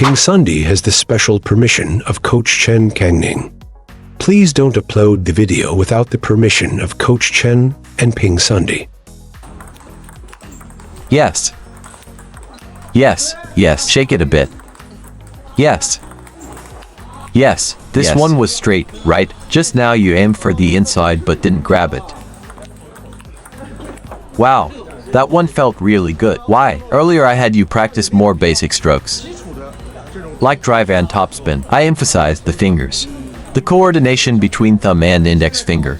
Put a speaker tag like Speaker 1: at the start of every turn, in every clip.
Speaker 1: PingSunday has the special permission of Coach Chen Kangning. Please don't upload the video without the permission of Coach Chen and PingSunday.
Speaker 2: Yes. Yes, yes, shake it a bit. Yes. Yes, this one was straight, right? Just now you aimed for the inside but didn't grab it. Wow, that one felt really good. Why? Earlier I had you practice more basic strokes. Like drive and topspin, I emphasized the fingers. The coordination between thumb and index finger.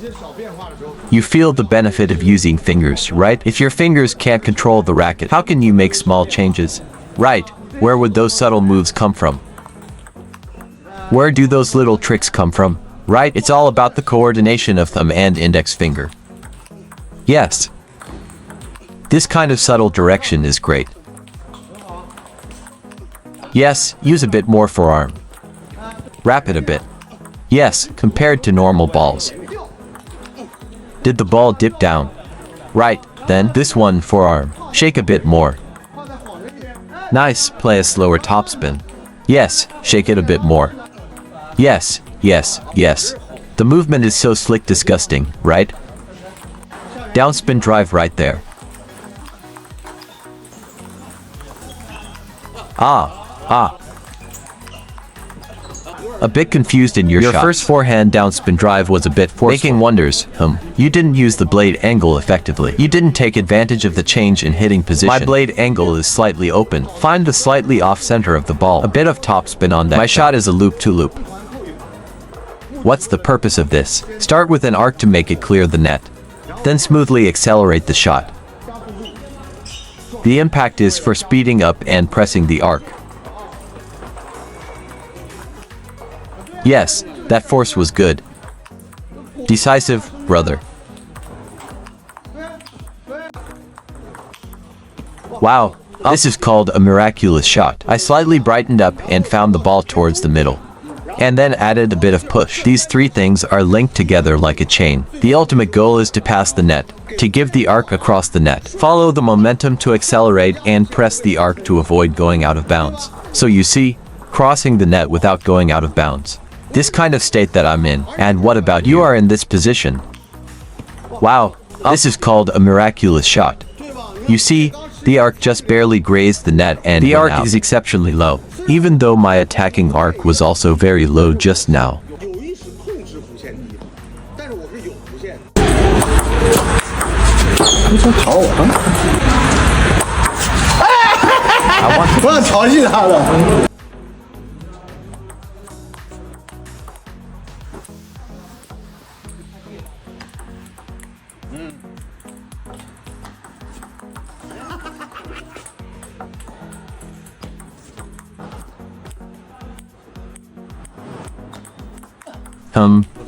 Speaker 2: You feel the benefit of using fingers, right? If your fingers can't control the racket, how can you make small changes? Right, where would those subtle moves come from? Where do those little tricks come from? Right, it's all about the coordination of thumb and index finger. Yes. This kind of subtle direction is great. Yes, use a bit more forearm. Wrap it a bit. Yes, compared to normal balls. Did the ball dip down? Right, then this one forearm. Shake a bit more. Nice, play a slower topspin. Yes, shake it a bit more. Yes, yes, yes. The movement is so slick, disgusting, right? Downspin drive right there. A bit confused in your shots. First forehand downspin drive was a bit forceful, making wonders. You didn't use the blade angle effectively. You didn't take advantage of the change in hitting position. My blade angle is slightly open. Find the slightly off center of the ball. A bit of topspin on that. My shot is a loop-to-loop. What's the purpose of this? Start with an arc to make it clear the net. Then smoothly accelerate the shot. The impact is for speeding up and pressing the arc. Yes, that force was good. Decisive, brother. Wow, this is called a miraculous shot. I slightly brightened up and found the ball towards the middle. And then added a bit of push. These three things are linked together like a chain. The ultimate goal is to pass the net, to give the arc across the net. Follow the momentum to accelerate and press the arc to avoid going out of bounds. So you see, crossing the net without going out of bounds. This kind of state that I'm in. And what about you? You are in this position. Wow, this is called a miraculous shot. You see, the arc just barely grazed the net and the arc is exceptionally low. Even though my attacking arc was also very low just now.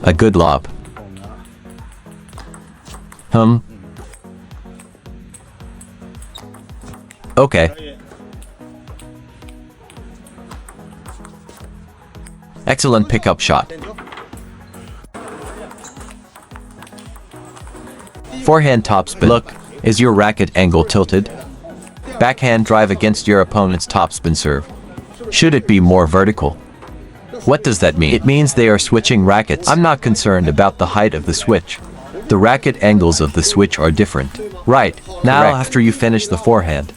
Speaker 2: A good lob. Okay. Excellent pickup shot. Forehand topspin. Look, is your racket angle tilted? Backhand drive against your opponent's topspin serve. Should it be more vertical? What does that mean? It means they are switching rackets. I'm not concerned about the height of the switch. The racket angles of the switch are different. Right, now after you finish the forehand,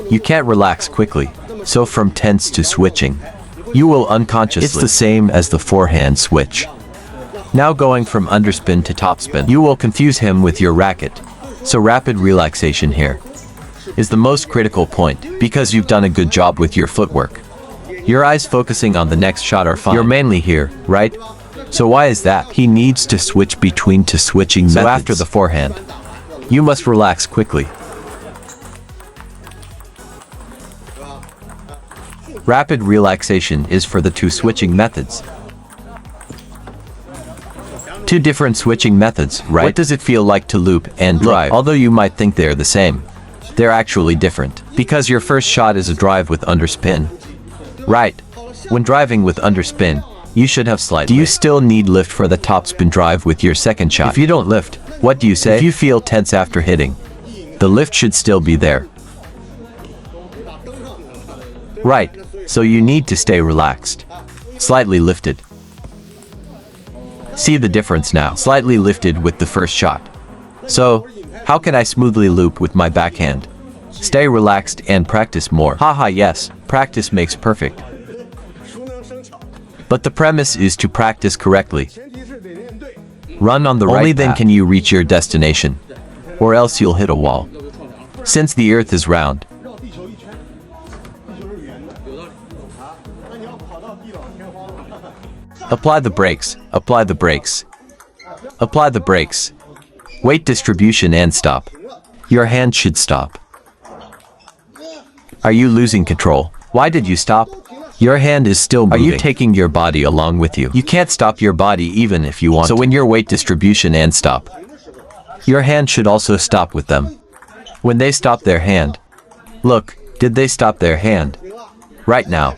Speaker 2: you can't relax quickly. So from tense to switching, you will unconsciously. It's the same as the forehand switch. Now going from underspin to topspin, you will confuse him with your racket. So rapid relaxation here is the most critical point because you've done a good job with your footwork. Your eyes focusing on the next shot are fine. You're mainly here, right? So why is that? He needs to switch between two switching methods. So after the forehand, you must relax quickly. Rapid relaxation is for the two switching methods. Two different switching methods, right? What does it feel like to loop and drive? Although you might think they're the same, they're actually different. Because your first shot is a drive with underspin. Right. When driving with underspin, you should have slightly. Do you still need lift for the topspin drive with your second shot? If you don't lift, what do you say? If you feel tense after hitting, the lift should still be there. Right, so you need to stay relaxed. Slightly lifted. See the difference now. Slightly lifted with the first shot. So, how can I smoothly loop with my backhand? Stay relaxed and practice more. Haha, yes, practice makes perfect. But the premise is to practice correctly. Run on the right path. Only then can you reach your destination. Or else you'll hit a wall. Since the earth is round. Apply the brakes, apply the brakes. Apply the brakes. Weight distribution and stop. Your hand should stop. Are you losing control? Why did you stop? Your hand is still moving. Are you taking your body along with you? You can't stop your body even if you want. So when your weight distribution and stop, your hand should also stop with them. When they stop their hand. Look, did they stop their hand? Right now.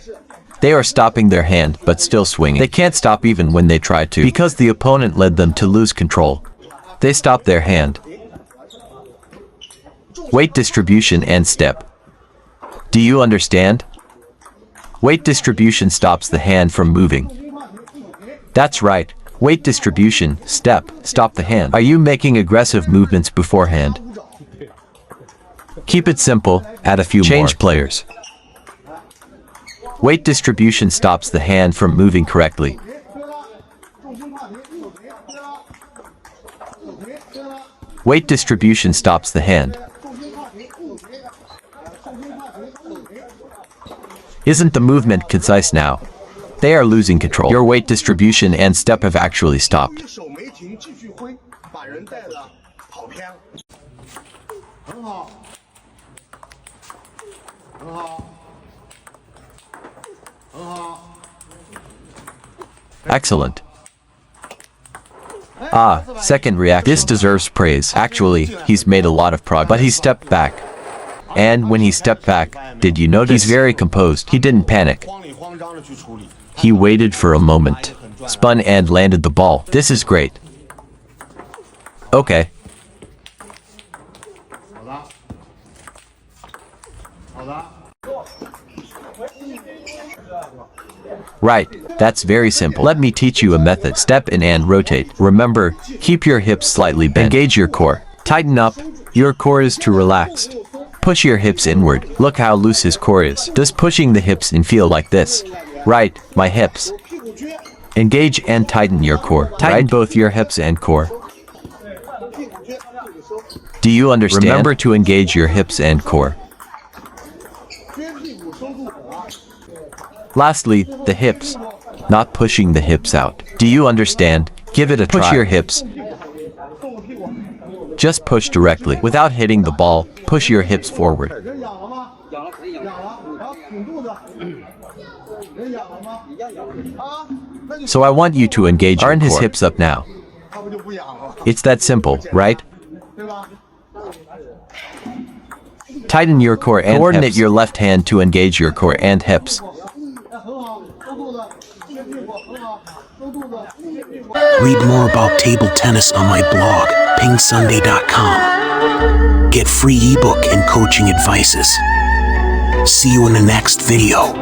Speaker 2: They are stopping their hand but still swinging. They can't stop even when they try to. Because the opponent led them to lose control. They stop their hand. Weight distribution and step. Do you understand? Weight distribution stops the hand from moving. That's right. Weight distribution, step, stop the hand. Are you making aggressive movements beforehand? Keep it simple, add a few more. Change players. Weight distribution stops the hand from moving correctly. Weight distribution stops the hand. Isn't the movement concise now? They are losing control. Your weight distribution and step have actually stopped. Excellent. Ah, second reaction. This deserves praise. Actually, he's made a lot of progress. But he stepped back. And when he stepped back, did you notice? He's very composed. He didn't panic. He waited for a moment, spun and landed the ball. This is great. Okay. Right, that's very simple. Let me teach you a method. Step in and rotate. Remember, keep your hips slightly bent. Engage your core. Tighten up. Your core is too relaxed. Push your hips inward. Look how loose his core is. Does pushing the hips in feel like this? Right, my hips. Engage and tighten your core. Tighten both your hips and core. Do you understand? Remember to engage your hips and core. Lastly, the hips. Not pushing the hips out. Do you understand? Give it a try. Push your hips. Just push directly. Without hitting the ball, push your hips forward. So I want you to engage your core. Aren't his hips up now? It's that simple, right? Tighten your core and coordinate hips. Your left hand to engage your core and hips.
Speaker 3: Read more about table tennis on my blog, PingSunday.com. Get free ebook and coaching advices. See you in the next video.